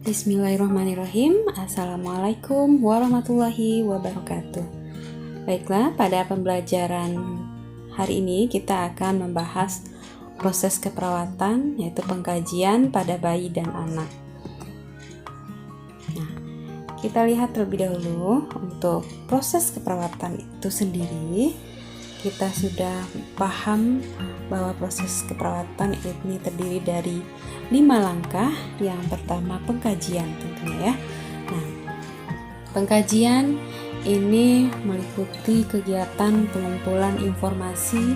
Bismillahirrahmanirrahim. Assalamualaikum warahmatullahi wabarakatuh. Baiklah, pada pembelajaran hari ini kita akan membahas proses keperawatan, yaitu pengkajian pada bayi dan anak. Nah, kita lihat terlebih dahulu untuk proses keperawatan itu sendiri. Kita sudah paham bahwa proses keperawatan ini terdiri dari 5 langkah. Yang pertama pengkajian tentunya ya. Nah, pengkajian ini meliputi kegiatan pengumpulan informasi,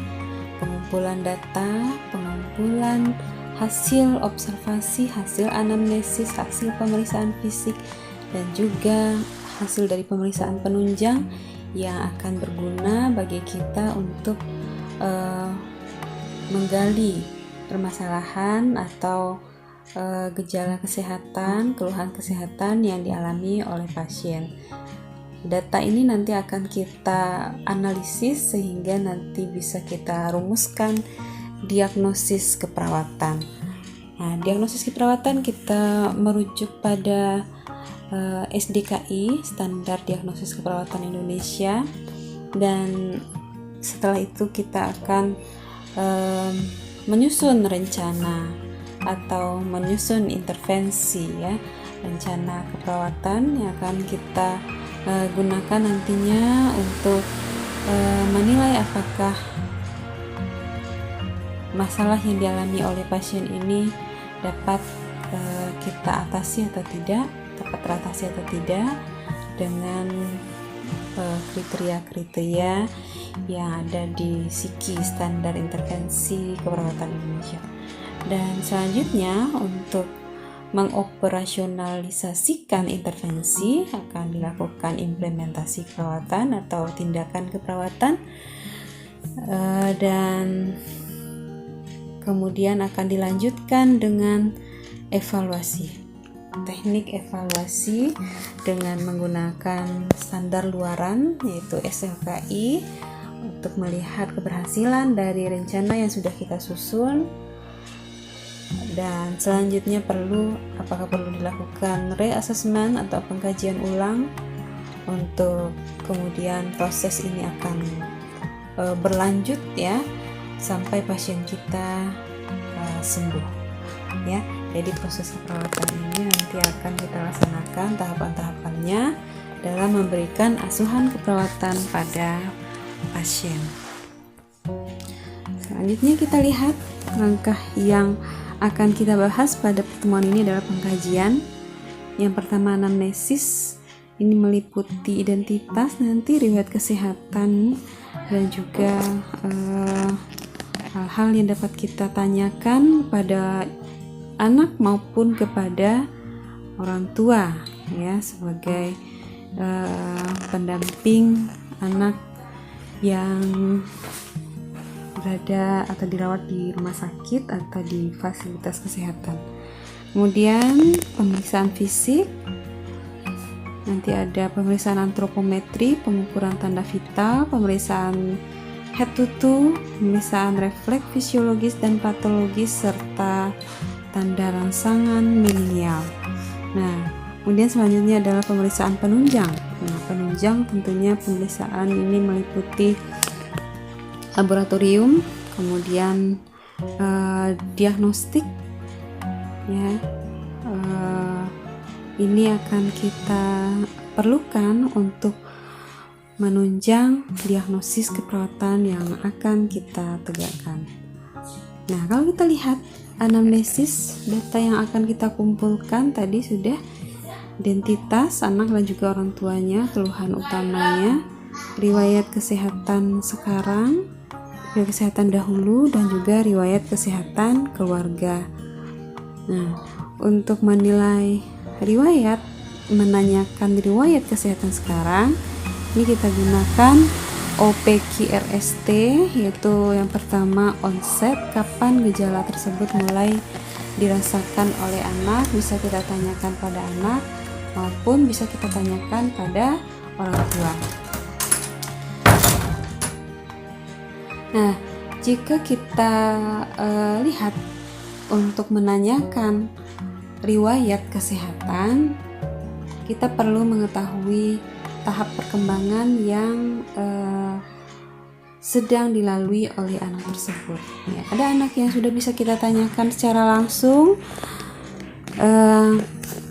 pengumpulan data, pengumpulan hasil observasi, hasil anamnesis, hasil pemeriksaan fisik, dan juga hasil dari pemeriksaan penunjang yang akan berguna bagi kita untuk menggali permasalahan atau gejala kesehatan, keluhan kesehatan yang dialami oleh pasien. Data ini nanti akan kita analisis sehingga nanti bisa kita rumuskan diagnosis keperawatan. Nah, diagnosis keperawatan kita merujuk pada SDKI, Standar Diagnosis Keperawatan Indonesia, dan setelah itu kita akan menyusun rencana atau menyusun intervensi ya, rencana keperawatan yang akan kita gunakan nantinya untuk menilai apakah masalah yang dialami oleh pasien ini dapat kita atasi atau tidak, dapat teratasi atau tidak dengan kriteria-kriteria yang ada di SIKI, Standar Intervensi Keperawatan Indonesia. Dan selanjutnya untuk mengoperasionalisasikan intervensi akan dilakukan implementasi keperawatan atau tindakan keperawatan, dan kemudian akan dilanjutkan dengan evaluasi. Teknik evaluasi dengan menggunakan standar luaran yaitu SLKI untuk melihat keberhasilan dari rencana yang sudah kita susun, dan selanjutnya apakah perlu dilakukan reassessment atau pengkajian ulang untuk kemudian proses ini akan berlanjut ya sampai pasien kita sembuh ya. Jadi proses keperawatan ini nanti akan kita laksanakan tahapan-tahapannya dalam memberikan asuhan keperawatan pada pasien. Selanjutnya kita lihat langkah yang akan kita bahas pada pertemuan ini adalah pengkajian. Yang pertama anamnesis, ini meliputi identitas, nanti riwayat kesehatan, dan juga hal-hal yang dapat kita tanyakan pada anak maupun kepada orang tua ya, sebagai pendamping anak yang berada atau dirawat di rumah sakit atau di fasilitas kesehatan. Kemudian pemeriksaan fisik, nanti ada pemeriksaan antropometri, pengukuran tanda vital, pemeriksaan head to toe, pemeriksaan refleks fisiologis dan patologis, serta tanda rangsangan milenial. Nah, kemudian selanjutnya adalah pemeriksaan penunjang. Nah, penunjang tentunya pemeriksaan ini meliputi laboratorium, kemudian diagnostik ya. Ini akan kita perlukan untuk menunjang diagnosis keperawatan yang akan kita tegakkan. Nah, kalau kita lihat anamnesis, data yang akan kita kumpulkan tadi sudah identitas anak dan juga orang tuanya, keluhan utamanya, riwayat kesehatan sekarang, riwayat kesehatan dahulu, dan juga riwayat kesehatan keluarga. Nah, untuk menilai riwayat, menanyakan riwayat kesehatan sekarang, ini kita gunakan OPQRST, yaitu yang pertama onset, kapan gejala tersebut mulai dirasakan oleh anak, bisa kita tanyakan pada anak maupun bisa kita tanyakan pada orang tua. Nah, jika kita lihat untuk menanyakan riwayat kesehatan, kita perlu mengetahui tahap perkembangan yang sedang dilalui oleh anak tersebut. Ya, ada anak yang sudah bisa kita tanyakan secara langsung,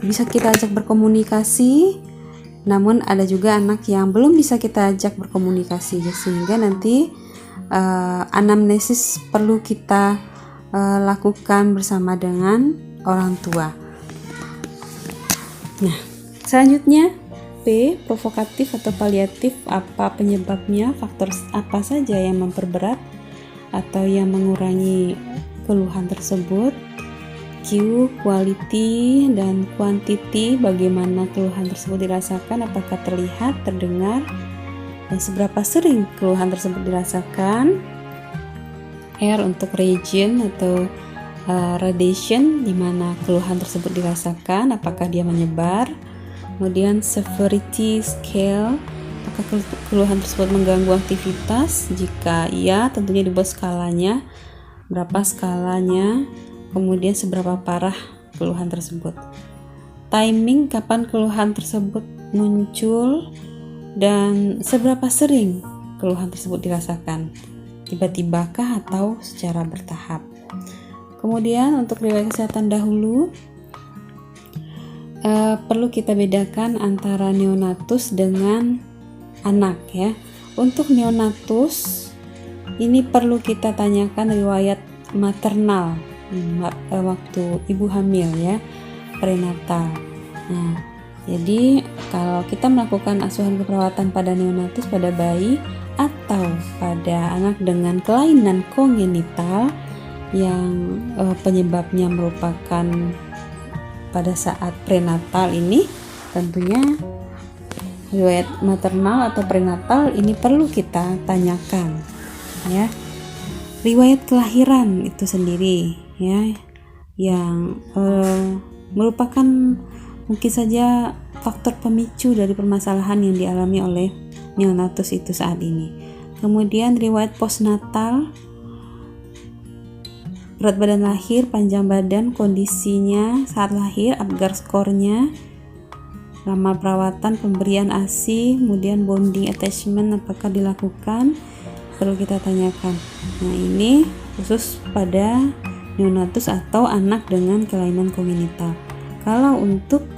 bisa kita ajak berkomunikasi, namun ada juga anak yang belum bisa kita ajak berkomunikasi, sehingga nanti anamnesis perlu kita lakukan bersama dengan orang tua. Nah, selanjutnya P, provokatif atau paliatif. Apa penyebabnya? Faktor apa saja yang memperberat atau yang mengurangi keluhan tersebut? Q, quality dan quantity. Bagaimana keluhan tersebut dirasakan? Apakah terlihat, terdengar, dan seberapa sering keluhan tersebut dirasakan? R untuk region atau radiation, di mana keluhan tersebut dirasakan, apakah dia menyebar. Kemudian severity scale, apakah keluhan tersebut mengganggu aktivitas? Jika iya, tentunya dibuat skalanya, berapa skalanya, kemudian seberapa parah keluhan tersebut. Timing, kapan keluhan tersebut muncul, dan seberapa sering keluhan tersebut dirasakan, tiba-tibakah atau secara bertahap. Kemudian untuk riwayat kesehatan dahulu, perlu kita bedakan antara neonatus dengan anak ya. Untuk neonatus ini perlu kita tanyakan riwayat maternal waktu ibu hamil ya, prenatal. Nah, jadi kalau kita melakukan asuhan keperawatan pada neonatus, pada bayi atau pada anak dengan kelainan kongenital yang penyebabnya merupakan pada saat prenatal ini, tentunya riwayat maternal atau prenatal ini perlu kita tanyakan ya. Riwayat kelahiran itu sendiri ya, yang merupakan mungkin saja faktor pemicu dari permasalahan yang dialami oleh neonatus itu saat ini. Kemudian riwayat postnatal, berat badan lahir, panjang badan, kondisinya saat lahir, Apgar skornya, lama perawatan, pemberian ASI, kemudian bonding attachment apakah dilakukan, perlu kita tanyakan. Nah, ini khusus pada neonatus atau anak dengan kelainan kongenital. Kalau untuk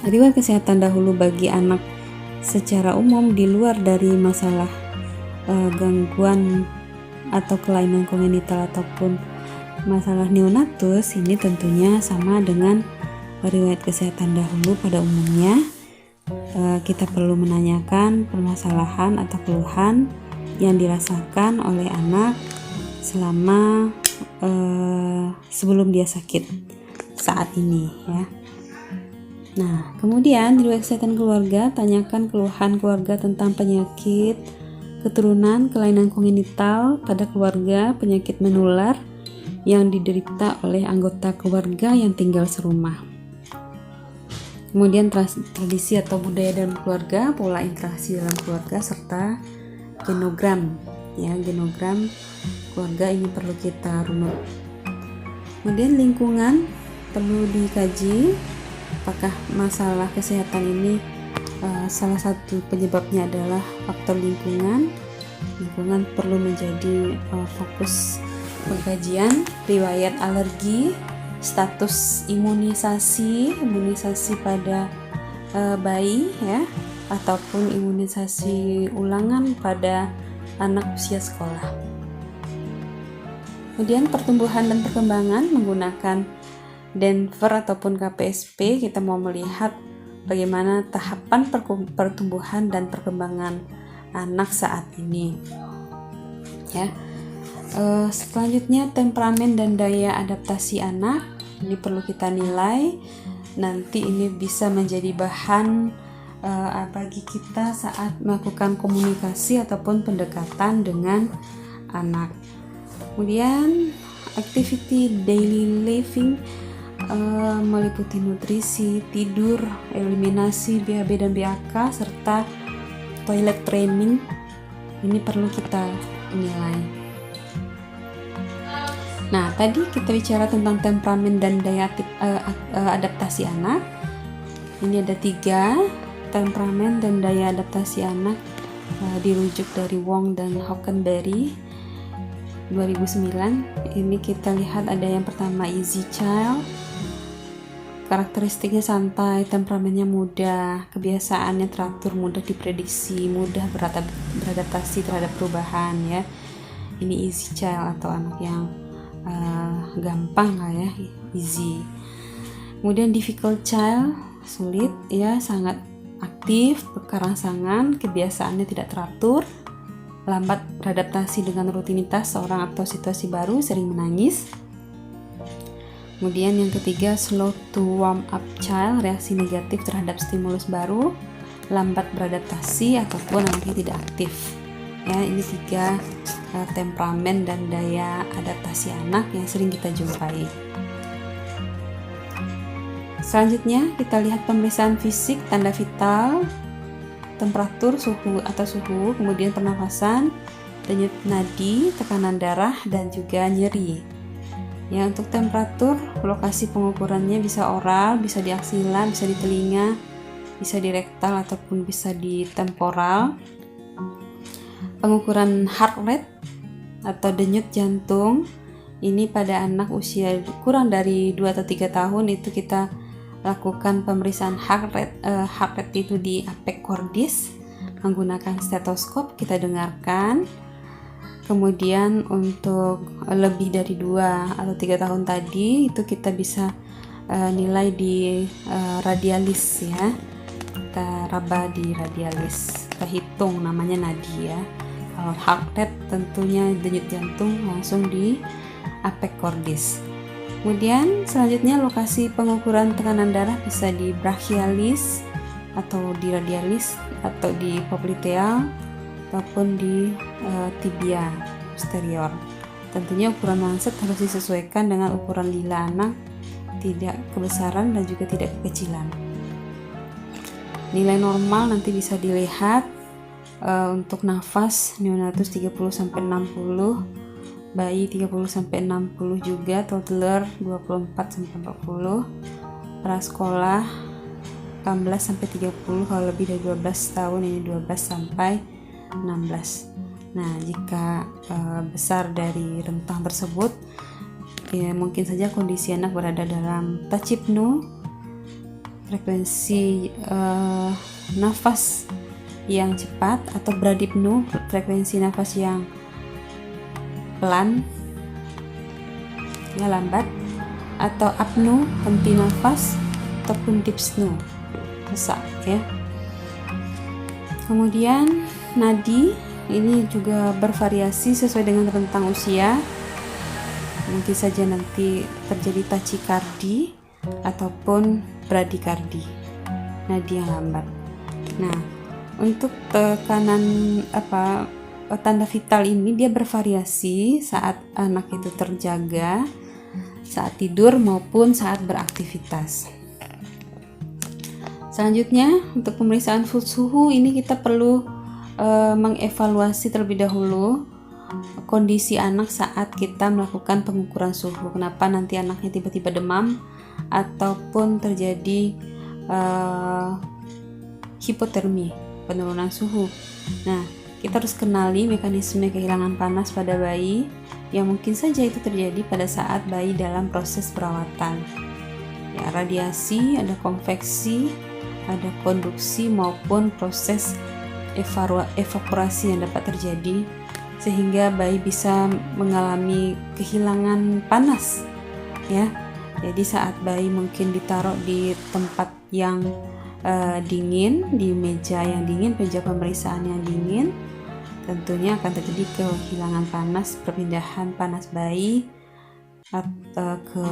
riwayat kesehatan dahulu bagi anak secara umum di luar dari masalah gangguan atau kelainan kongenital ataupun masalah neonatus, ini tentunya sama dengan riwayat kesehatan dahulu. Pada umumnya kita perlu menanyakan permasalahan atau keluhan yang dirasakan oleh anak selama sebelum dia sakit saat ini ya. Nah, kemudian riwayat kesehatan keluarga, tanyakan keluhan keluarga tentang penyakit keturunan, kelainan kongenital pada keluarga, penyakit menular yang diderita oleh anggota keluarga yang tinggal serumah. Kemudian tradisi atau budaya dalam keluarga, pola interaksi dalam keluarga, serta genogram ya, genogram keluarga ini perlu kita runut. Kemudian lingkungan perlu dikaji, apakah masalah kesehatan ini salah satu penyebabnya adalah faktor lingkungan. Lingkungan perlu menjadi fokus pengkajian. Riwayat alergi, status imunisasi pada bayi ya, ataupun imunisasi ulangan pada anak usia sekolah. Kemudian pertumbuhan dan perkembangan menggunakan Denver ataupun KPSP, kita mau melihat bagaimana tahapan pertumbuhan dan perkembangan anak saat ini ya. Selanjutnya temperamen dan daya adaptasi anak, ini perlu kita nilai. Nanti ini bisa menjadi bahan bagi kita saat melakukan komunikasi ataupun pendekatan dengan anak. Kemudian activity daily living meliputi nutrisi, tidur, eliminasi BAB dan BAK, serta toilet training. Ini perlu kita nilai. Nah, tadi kita bicara tentang temperamen dan daya adaptasi anak. Ini ada 3 temperamen dan daya adaptasi anak, dirujuk dari Wong dan Hockenberry 2009. Ini kita lihat ada yang pertama easy child. Karakteristiknya santai, temperamennya mudah, kebiasaannya teratur, mudah diprediksi, mudah beradaptasi terhadap perubahan ya. Ini easy child atau anak yang gampang lah ya, easy. Kemudian difficult child, sulit ya, sangat aktif, berkerangsangan, kebiasaannya tidak teratur, lambat beradaptasi dengan rutinitas seorang atau situasi baru, sering menangis. Kemudian yang ketiga slow to warm up child, reaksi negatif terhadap stimulus baru, lambat beradaptasi ataupun anaknya tidak aktif. Ya, ini 3 temperamen dan daya adaptasi anak yang sering kita jumpai. Selanjutnya kita lihat pemeriksaan fisik, tanda vital, temperatur, suhu, kemudian pernafasan, denyut nadi, tekanan darah, dan juga nyeri. Ya, untuk temperatur, lokasi pengukurannya bisa oral, bisa di aksila, bisa di telinga, bisa di rektal ataupun bisa di temporal. Pengukuran heart rate atau denyut jantung, ini pada anak usia kurang dari 2 atau 3 tahun itu kita lakukan pemeriksaan heart rate itu di apec cordis menggunakan stetoskop, kita dengarkan. Kemudian untuk lebih dari 2 atau 3 tahun tadi itu kita bisa nilai di radialis ya, kita raba di radialis, kita hitung namanya nadi ya. Kalau heart rate tentunya denyut jantung langsung di apec cordis. Kemudian selanjutnya lokasi pengukuran tekanan darah bisa di brachialis atau di radialis atau di popliteal ataupun di tibia posterior. Tentunya ukuran lancet harus disesuaikan dengan ukuran lila anak, tidak kebesaran dan juga tidak kekecilan. Nilai normal nanti bisa dilihat untuk nafas neonatus 30-60, bayi 30-60 juga, toddler 24-40, prasekolah 18-30, kalau lebih dari 12 tahun ini 12-16. Nah, jika besar dari rentang tersebut, ya mungkin saja kondisi anak berada dalam tachypno, frekuensi nafas yang cepat, atau bradipno, frekuensi nafas yang pelan ya, lambat, atau apno, henti nafas, ataupun dyspno, sesak ya. Kemudian nadi ini juga bervariasi sesuai dengan rentang usia. Mungkin saja nanti terjadi tachikardi ataupun bradikardi, nadi yang lambat. Nah, untuk tekanan tanda vital ini dia bervariasi saat anak itu terjaga, saat tidur maupun saat beraktivitas. Selanjutnya untuk pemeriksaan suhu ini kita perlu mengevaluasi terlebih dahulu kondisi anak saat kita melakukan pengukuran suhu. Kenapa nanti anaknya tiba-tiba demam ataupun terjadi hipotermi, penurunan suhu. Nah, kita harus kenali mekanisme kehilangan panas pada bayi yang mungkin saja itu terjadi pada saat bayi dalam proses perawatan. Ya, radiasi, ada konveksi, ada konduksi maupun proses evaporasi yang dapat terjadi sehingga bayi bisa mengalami kehilangan panas ya. Jadi saat bayi mungkin ditaruh di tempat yang dingin, di meja yang dingin, meja pemeriksaan yang dingin, tentunya akan terjadi kehilangan panas, perpindahan panas bayi ke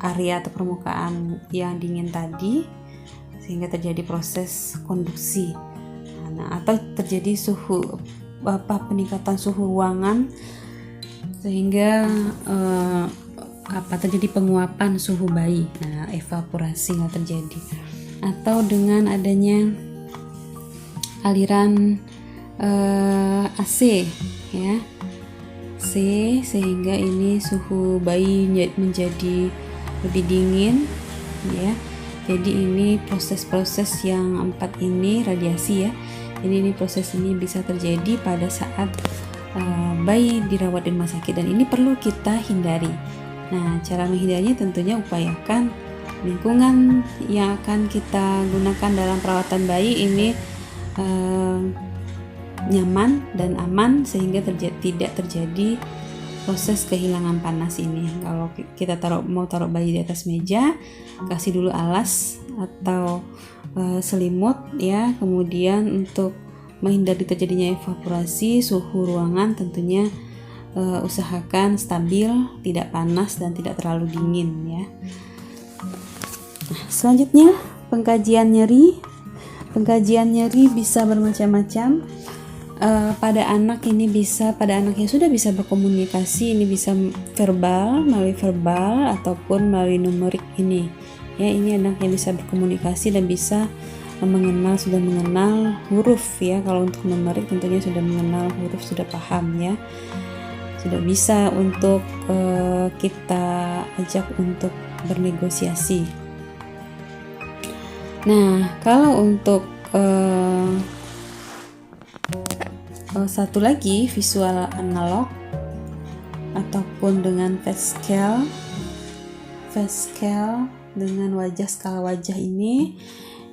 area atau permukaan yang dingin tadi, sehingga terjadi proses konduksi. Nah, atau terjadi peningkatan suhu ruangan sehingga terjadi penguapan suhu bayi. Nah, evaporasi nggak terjadi. Atau dengan adanya aliran AC ya, C sehingga ini suhu bayi menjadi lebih dingin ya. Jadi ini proses-proses yang 4 ini radiasi ya. Jadi ini proses ini bisa terjadi pada saat bayi dirawat di rumah sakit dan ini perlu kita hindari. Nah, cara menghindarinya tentunya upayakan lingkungan yang akan kita gunakan dalam perawatan bayi ini nyaman dan aman sehingga tidak terjadi proses kehilangan panas ini. Kalau kita mau taruh bayi di atas meja, kasih dulu alas atau selimut ya. Kemudian untuk menghindari terjadinya evaporasi, suhu ruangan tentunya usahakan stabil, tidak panas dan tidak terlalu dingin ya. Nah, selanjutnya pengkajian nyeri. Pengkajian nyeri bisa bermacam-macam. Pada anak yang sudah bisa berkomunikasi, ini bisa melalui verbal ataupun melalui numerik ini. Ya, ini anak yang bisa berkomunikasi dan bisa sudah mengenal huruf ya. Kalau untuk numerik tentunya sudah mengenal huruf, sudah paham ya. Sudah bisa untuk kita ajak untuk bernegosiasi. Nah, kalau untuk satu lagi visual analog ataupun dengan face scale dengan skala wajah ini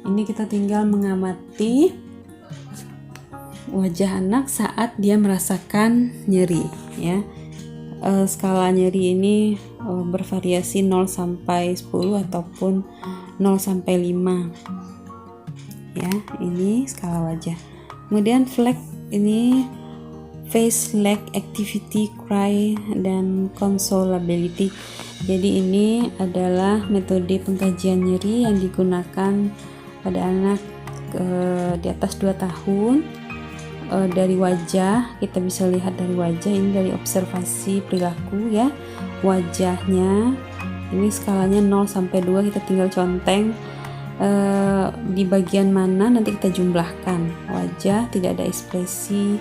kita tinggal mengamati wajah anak saat dia merasakan nyeri ya. Skala nyeri ini bervariasi 0 sampai 10 ataupun 0 sampai 5 ya. Ini skala wajah. Kemudian flag ini face, leg, activity, cry, dan consolability. Jadi ini adalah metode pengkajian nyeri yang digunakan pada anak di atas 2 tahun. Dari wajah, kita bisa lihat dari wajah, ini dari observasi perilaku ya. Wajahnya ini skalanya 0 sampai 2, kita tinggal conteng di bagian mana nanti kita jumlahkan. Wajah tidak ada ekspresi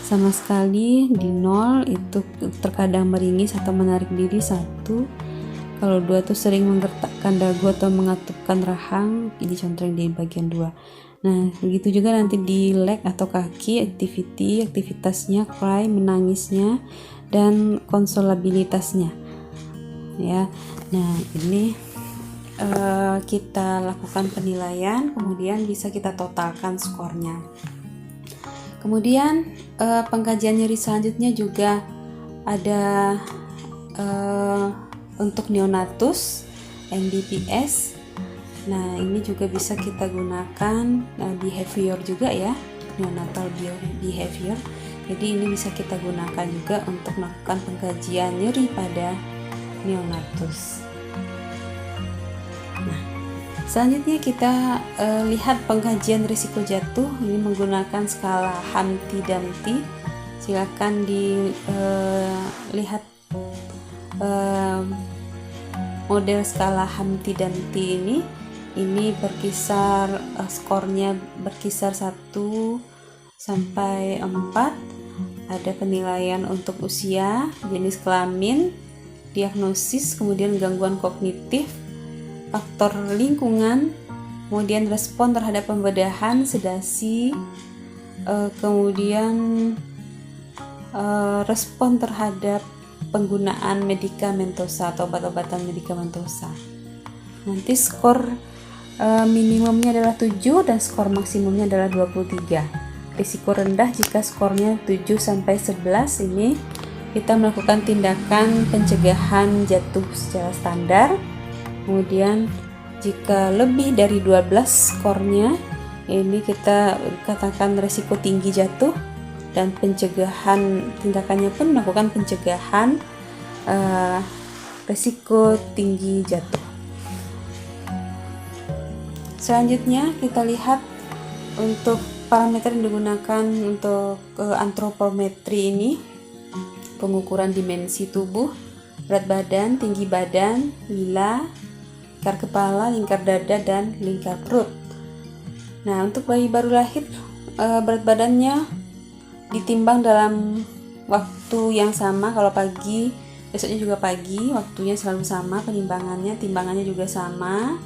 sama sekali, di 0 itu terkadang meringis atau menarik diri 1. Kalau 2 tuh sering menggertakkan dagu atau mengatupkan rahang, ini conteng di bagian 2. Nah, begitu juga nanti di leg atau kaki, aktivitasnya, cry, menangisnya, dan konsolabilitasnya ya. Nah, ini kita lakukan penilaian, kemudian bisa kita totalkan skornya. Kemudian pengkajian nyeri selanjutnya juga ada untuk neonatus, NBPS. Nah, ini juga bisa kita gunakan behavior juga ya, neonatal behavior. Jadi ini bisa kita gunakan juga untuk melakukan pengkajian nyeri pada neonatus. Nah, selanjutnya kita lihat pengkajian risiko jatuh. Ini menggunakan skala Humpty-Dumpty. Silakan dilihat model skala Humpty-Dumpty ini berkisar skornya berkisar 1 sampai 4. Ada penilaian untuk usia, jenis kelamin, diagnosis, kemudian gangguan kognitif, faktor lingkungan, kemudian respon terhadap pembedahan, sedasi, kemudian respon terhadap penggunaan medikamentosa atau obat-obatan medikamentosa. Nanti skor minimumnya adalah 7 dan skor maksimumnya adalah 23. Risiko rendah jika skornya 7 sampai 11, ini kita melakukan tindakan pencegahan jatuh secara standar. Kemudian jika lebih dari 12 skornya, ini kita katakan risiko tinggi jatuh, dan pencegahan tindakannya pun melakukan pencegahan risiko tinggi jatuh. Selanjutnya kita lihat untuk parameter yang digunakan untuk antropometri ini, pengukuran dimensi tubuh, berat badan, tinggi badan, lila, lingkar kepala, lingkar dada, dan lingkar perut. Nah, untuk bayi baru lahir, berat badannya ditimbang dalam waktu yang sama. Kalau pagi, besoknya juga pagi, waktunya selalu sama, timbangannya juga sama.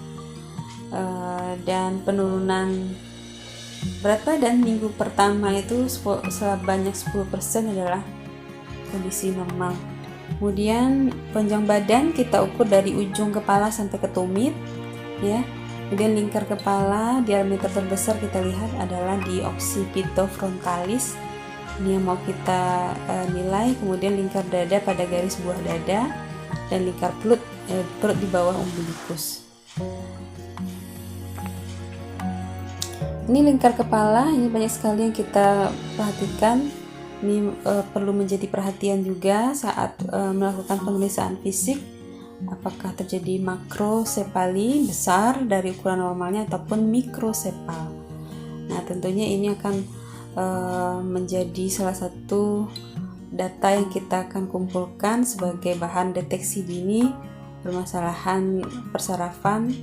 Dan penurunan berat badan minggu pertama itu sebanyak 10% adalah kondisi normal. Kemudian panjang badan kita ukur dari ujung kepala sampai ke tumit, ya. Kemudian lingkar kepala, diameter terbesar kita lihat adalah di occipitofrontalis. Ini yang mau kita nilai. Kemudian lingkar dada pada garis buah dada, dan lingkar perut di bawah umbilikus. Ini lingkar kepala, ini banyak sekali yang kita perhatikan. Ini perlu menjadi perhatian juga saat melakukan pemeriksaan fisik, apakah terjadi makrosepali besar dari ukuran normalnya ataupun mikrosepal. Nah, tentunya ini akan menjadi salah satu data yang kita akan kumpulkan sebagai bahan deteksi dini permasalahan persarafan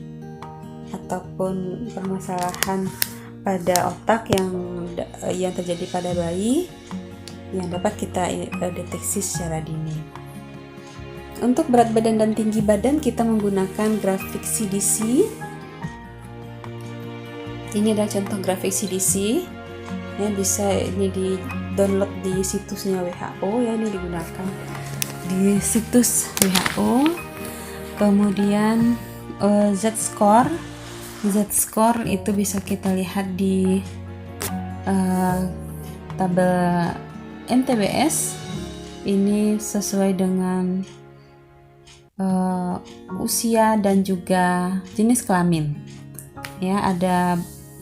ataupun permasalahan pada otak yang terjadi pada bayi, yang dapat kita deteksi secara dini. Untuk berat badan dan tinggi badan kita menggunakan grafik CDC. Ini adalah contoh grafik CDC. Ya, bisa ini di download di situsnya WHO, ya, ini digunakan di situs WHO. Kemudian Z-score itu bisa kita lihat di tabel MTBS. Ini sesuai dengan usia dan juga jenis kelamin. Ya, ada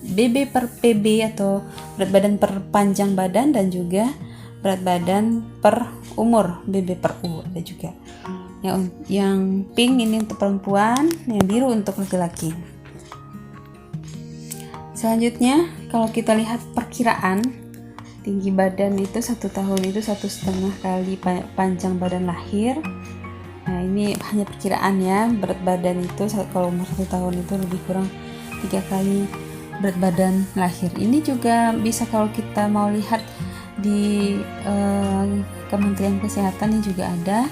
BB per PB atau berat badan per panjang badan, dan juga berat badan per umur, BB per U ada juga. Yang pink ini untuk perempuan, yang biru untuk laki-laki. Selanjutnya, kalau kita lihat perkiraan tinggi badan itu 1 tahun itu 1,5 kali panjang badan lahir. Nah, ini hanya perkiraan ya. Berat badan itu kalau umur 1 tahun itu lebih kurang 3 kali berat badan lahir. Ini juga bisa kalau kita mau lihat di Kementerian Kesehatan, ini juga ada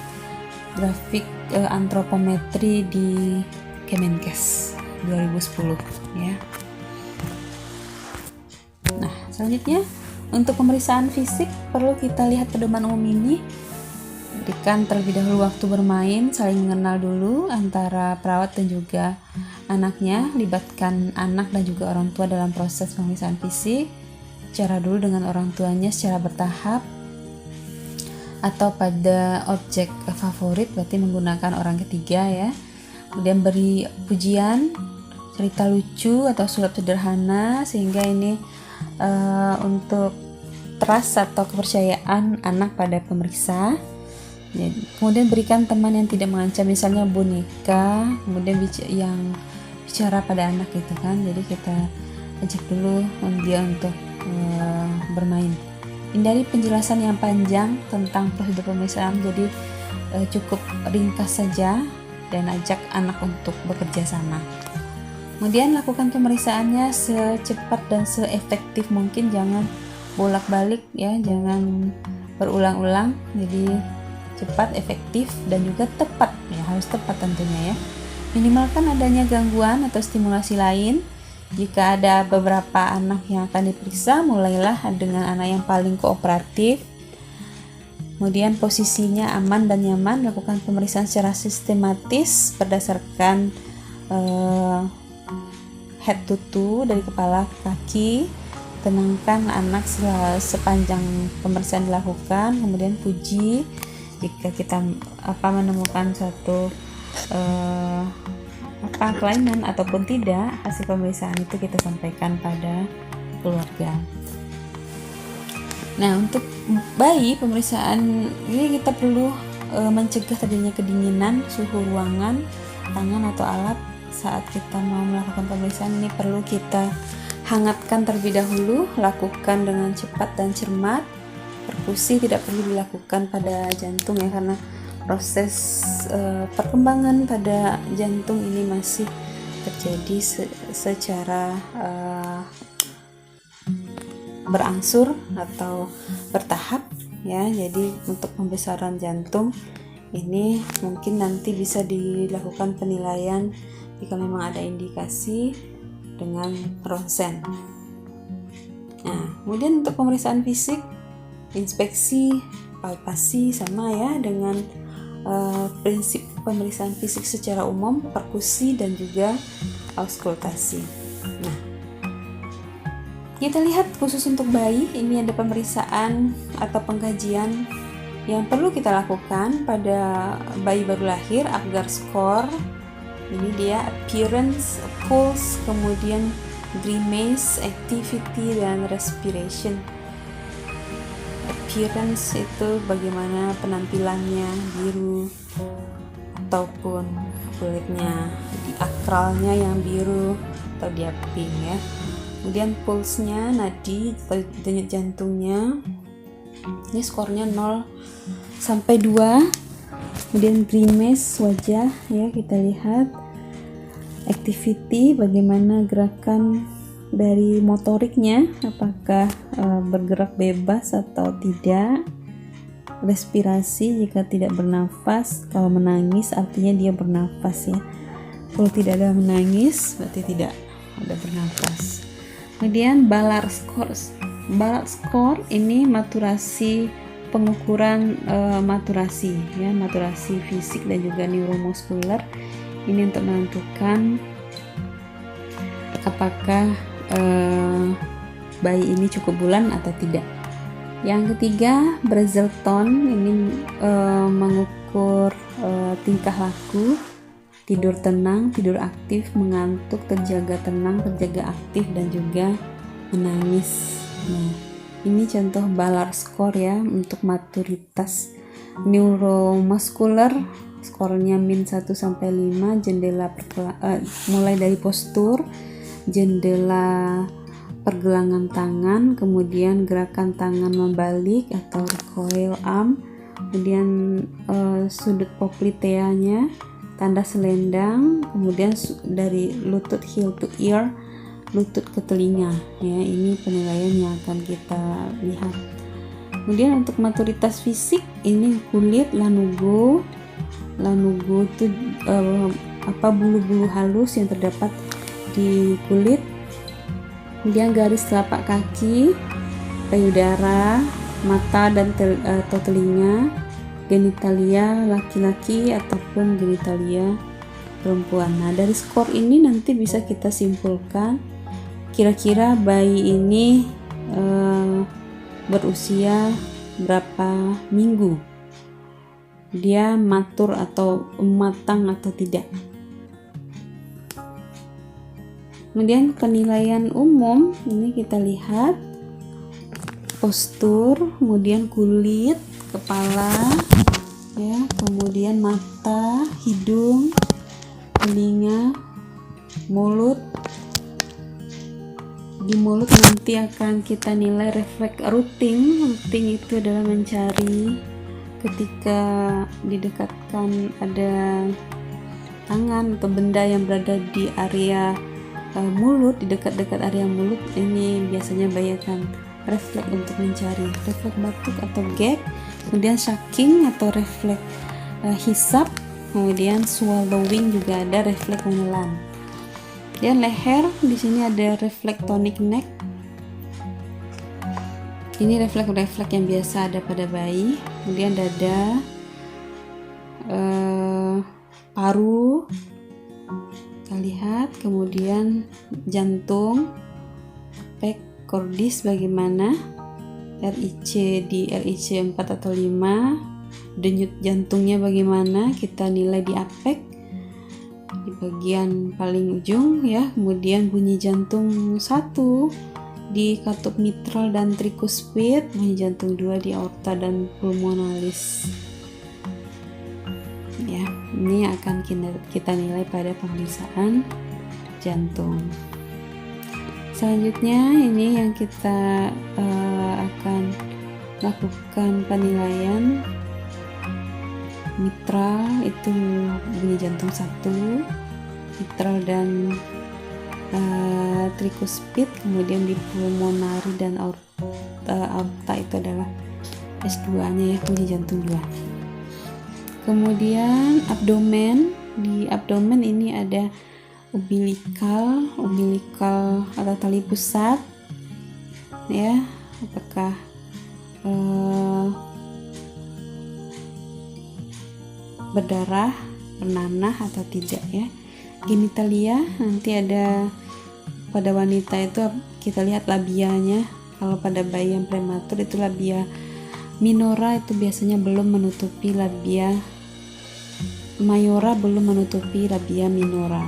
grafik antropometri di Kemenkes 2010, ya. Nah, selanjutnya untuk pemeriksaan fisik perlu kita lihat pedoman umum ini. Berikan terlebih dahulu waktu bermain, saling mengenal dulu antara perawat dan juga anaknya. Libatkan anak dan juga orang tua dalam proses pemeriksaan fisik. Bicara dulu dengan orang tuanya secara bertahap, atau pada objek favorit, berarti menggunakan orang ketiga, ya. Kemudian beri pujian, cerita lucu atau sulap sederhana, sehingga ini untuk trust atau kepercayaan anak pada pemeriksa. Kemudian berikan teman yang tidak mengancam, misalnya boneka, kemudian yang bicara pada anak gitu kan. Jadi kita ajak dulu dia untuk bermain. Hindari penjelasan yang panjang tentang prosedur pemeriksaan, jadi cukup ringkas saja dan ajak anak untuk bekerja sama. Kemudian lakukan pemeriksaannya secepat dan seefektif mungkin, jangan bolak-balik, ya, jangan berulang-ulang. Jadi cepat, efektif, dan juga tepat, ya, harus tepat tentunya, ya. Minimalkan adanya gangguan atau stimulasi lain. Jika ada beberapa anak yang akan diperiksa, mulailah dengan anak yang paling kooperatif. Kemudian posisinya aman dan nyaman, lakukan pemeriksaan secara sistematis berdasarkan head to toe, dari kepala ke kaki. Tenangkan anak sepanjang pemeriksaan dilakukan. Kemudian puji jika kita menemukan suatu kelainan ataupun tidak. Hasil pemeriksaan itu kita sampaikan pada keluarga. Nah, untuk bayi, pemeriksaan ini kita perlu mencegah terjadinya kedinginan. Suhu ruangan, tangan atau alat saat kita mau melakukan pemeriksaan ini perlu kita hangatkan terlebih dahulu. Lakukan dengan cepat dan cermat. Perkusi tidak perlu dilakukan pada jantung, ya, karena proses perkembangan pada jantung ini masih terjadi secara berangsur atau bertahap. ya. Jadi untuk pembesaran jantung ini mungkin nanti bisa dilakukan penilaian jika memang ada indikasi dengan ronsen. Nah, kemudian untuk pemeriksaan fisik, inspeksi, palpasi sama ya dengan prinsip pemeriksaan fisik secara umum, perkusi dan juga auskultasi. Nah, kita lihat khusus untuk bayi, ini ada pemeriksaan atau pengkajian yang perlu kita lakukan pada bayi baru lahir, Apgar score. Ini dia appearance, pulse, kemudian grimace, activity, dan respiration. Appearance itu bagaimana penampilannya, biru ataupun kulitnya, di akralnya yang biru atau dia pink ya. Kemudian pulse-nya, nadi atau denyut jantungnya, ini skornya 0 sampai 2. Kemudian grimace wajah ya, kita lihat. Activity, bagaimana gerakan dari motoriknya, apakah bergerak bebas atau tidak. Respirasi, jika tidak bernafas, kalau menangis artinya dia bernafas ya. Kalau tidak ada menangis berarti tidak ada bernafas. Kemudian Ballard score. Ballard score ini maturasi, pengukuran maturasi ya, maturasi fisik dan juga neuromuskuler. Ini untuk menentukan apakah bayi ini cukup bulan atau tidak. Yang ketiga, Brazelton, ini mengukur tingkah laku, tidur tenang, tidur aktif, mengantuk, terjaga tenang, terjaga aktif, dan juga menangis. Nah, ini contoh Ballard score ya untuk maturitas. Neuromuskuler skornya min 1 sampai 5, jendela mulai dari postur, jendela pergelangan tangan, kemudian gerakan tangan membalik atau recoil arm, kemudian sudut popliteanya, tanda selendang, kemudian dari lutut heel to ear, lutut ke telinga ya. Ini penilaian yang akan kita lihat. Kemudian untuk maturitas fisik, ini kulit, lanugo itu bulu-bulu halus yang terdapat di kulit. Kemudian garis telapak kaki, payudara, mata dan atau telinga, genitalia laki-laki ataupun genitalia perempuan. Nah, dari skor ini nanti bisa kita simpulkan kira-kira bayi ini berusia berapa minggu, dia matur atau matang atau tidak. Kemudian penilaian umum, ini kita lihat postur, kemudian kulit, kepala ya, kemudian mata, hidung, telinga, mulut. Di mulut nanti akan kita nilai refleks routing. Routing itu adalah mencari ketika didekatkan ada tangan atau benda yang berada di area mulut, di dekat-dekat area mulut. Ini biasanya bayi akan refleks untuk mencari, refleks batuk atau gag. Kemudian sucking atau refleks hisap. Kemudian swallowing juga ada, refleks menelan. Dan leher, di sini ada refleks tonic neck. Ini refleks-refleks yang biasa ada pada bayi. Kemudian dada, paru, kita lihat. Kemudian jantung, pec, cordis bagaimana, RIC di RIC 4 atau 5, denyut jantungnya bagaimana, kita nilai di apek di bagian paling ujung ya. Kemudian bunyi jantung 1 di katup mitral dan tricuspid, bunyi jantung 2 di aorta dan pulmonalis ya. Ini akan kita nilai pada pemeriksaan jantung. Selanjutnya ini yang kita akan lakukan penilaian mitral, itu bunyi jantung 1, mitral dan tricuspid. Kemudian di pulmonari dan aorta itu adalah S2-nya ya, kunci jantung 2. Kemudian abdomen. Di abdomen ini ada umbilikal atau tali pusat ya, apakah berdarah, bernanah atau tidak ya. Genitalia, nanti ada pada wanita itu kita lihat labianya. Kalau pada bayi yang prematur itu labia minora itu biasanya belum menutupi labia mayora, belum menutupi labia minora.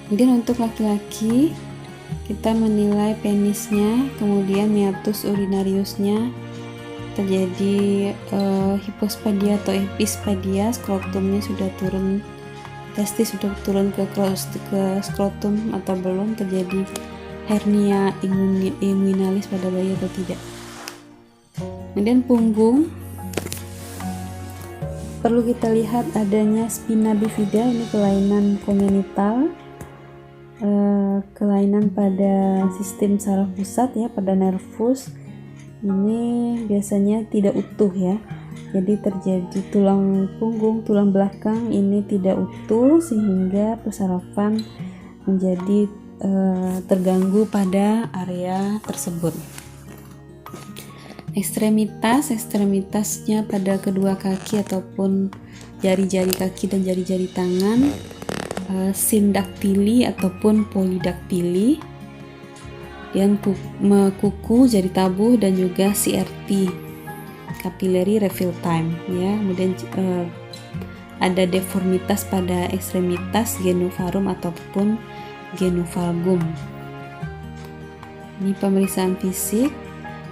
Kemudian untuk laki-laki kita menilai penisnya, kemudian meatus urinariusnya, terjadi hipospadia atau epispadia, skrotumnya sudah turun, testis sudah turun ke skrotum atau belum, terjadi hernia inguinalis pada bayi atau tidak. Kemudian punggung, perlu kita lihat adanya spina bifida, ini kelainan kongenital, kelainan pada sistem saraf pusat ya, pada nervus. Ini biasanya tidak utuh ya, jadi terjadi tulang punggung, tulang belakang ini tidak utuh sehingga persarafan menjadi terganggu pada area tersebut. Ekstremitasnya pada kedua kaki ataupun jari-jari kaki dan jari-jari tangan, sindaktili ataupun polidaktili, dan kuku, jari tabuh, dan juga CRT, capillary refill time ya. Kemudian ada deformitas pada ekstremitas genuvarum ataupun genuvalgum. Ini pemeriksaan fisik.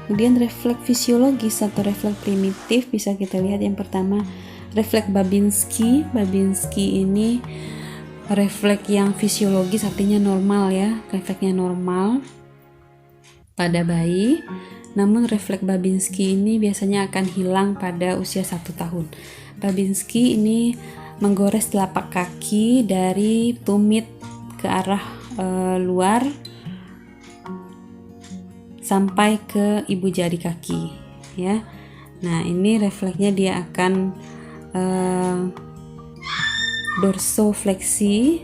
Kemudian refleks fisiologis atau refleks primitif bisa kita lihat. Yang pertama, refleks Babinski. Babinski ini refleks yang fisiologis, artinya normal ya, refleksnya normal pada bayi. Namun refleks Babinski ini biasanya akan hilang pada usia 1 tahun. Babinski ini menggores telapak kaki dari tumit ke arah luar sampai ke ibu jari kaki ya. Nah, ini refleksnya dia akan dorsofleksi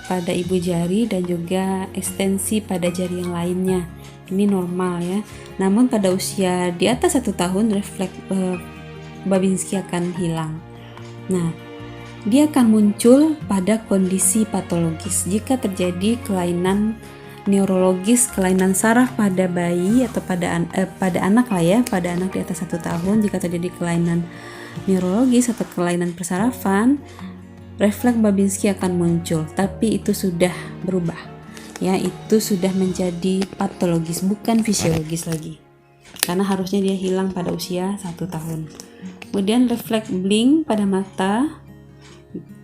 pada ibu jari dan juga ekstensi pada jari yang lainnya. Ini normal ya. Namun pada usia di atas 1 tahun refleks Babinski akan hilang. Nah, dia akan muncul pada kondisi patologis jika terjadi kelainan neurologis, kelainan saraf pada bayi atau pada anak lah ya, pada anak di atas 1 tahun. Jika terjadi kelainan neurologis atau kelainan persarafan, refleks Babinski akan muncul, tapi itu sudah berubah ya, itu sudah menjadi patologis, bukan fisiologis lagi, karena harusnya dia hilang pada usia 1 tahun. Kemudian refleks blink pada mata,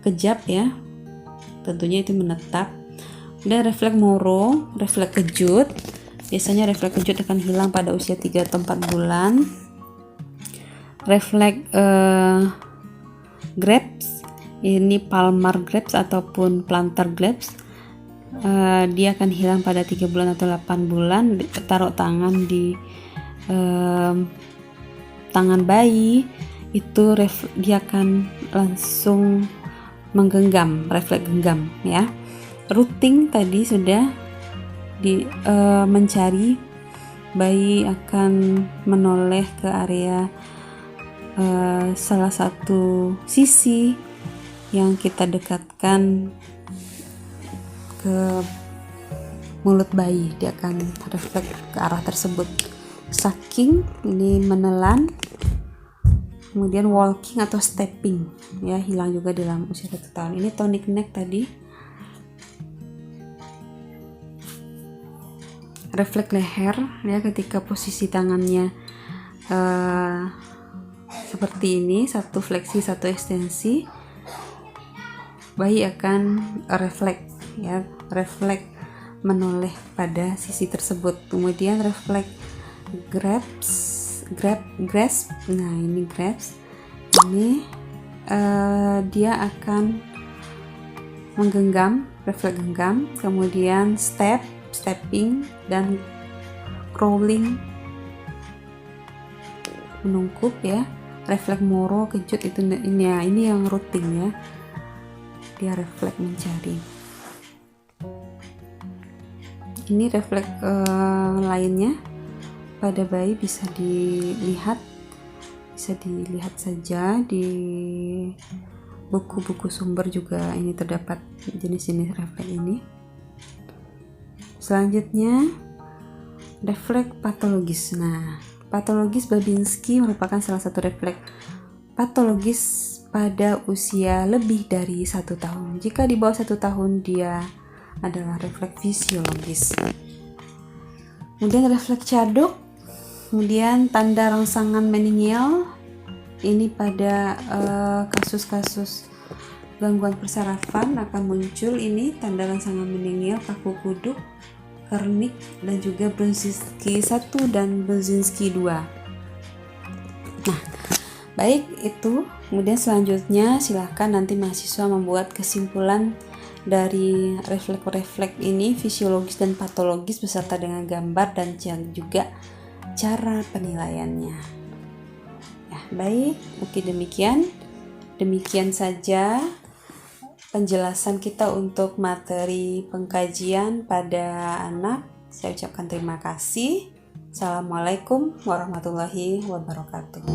kejap ya, tentunya itu menetap. Dan refleks Moro, refleks kejut, biasanya refleks kejut akan hilang pada usia 3 atau 4 bulan. Refleks Grabs, ini palmar Grabs ataupun plantar Grabs, dia akan hilang pada 3 bulan atau 8 bulan. Taruh tangan di tangan bayi, itu dia akan langsung menggenggam, refleks genggam ya. Routing tadi sudah mencari, bayi akan menoleh ke area salah satu sisi yang kita dekatkan ke mulut bayi, dia akan refleks ke arah tersebut. Sucking, ini menelan. Kemudian walking atau stepping ya, hilang juga dalam usia 1 tahun. Ini tonic neck tadi. Refleks leher ya, ketika posisi tangannya seperti ini, satu fleksi satu ekstensi, bayi akan refleks ya, refleks menoleh pada sisi tersebut. Kemudian refleks grasp, nah ini grasp, ini dia akan menggenggam, refleks genggam. Kemudian stepping dan crawling menungkup ya. Refleks moro, kejut itu ini ya, ini yang rutin ya. Dia refleks mencari. Ini refleks lainnya pada bayi bisa dilihat saja di buku-buku sumber juga ini terdapat jenis-jenis refleks ini. Selanjutnya refleks patologis. Nah, patologis Babinski merupakan salah satu refleks patologis pada usia lebih dari 1 tahun. Jika di bawah 1 tahun dia adalah refleks fisiologis. Kemudian refleks Cadok, kemudian tanda rangsangan meningial. Ini pada kasus-kasus gangguan persarafan akan muncul ini tanda rangsangan meningial, kaku kuduk, Kernik, dan juga Brzezinski 1 dan Brzezinski 2. Nah, baik itu. Kemudian selanjutnya silahkan nanti mahasiswa membuat kesimpulan dari refleks-refleks ini fisiologis dan patologis beserta dengan gambar dan juga cara penilaiannya. Ya, baik, mungkin demikian saja penjelasan kita untuk materi pengkajian pada anak. Saya ucapkan terima kasih. Assalamualaikum warahmatullahi wabarakatuh.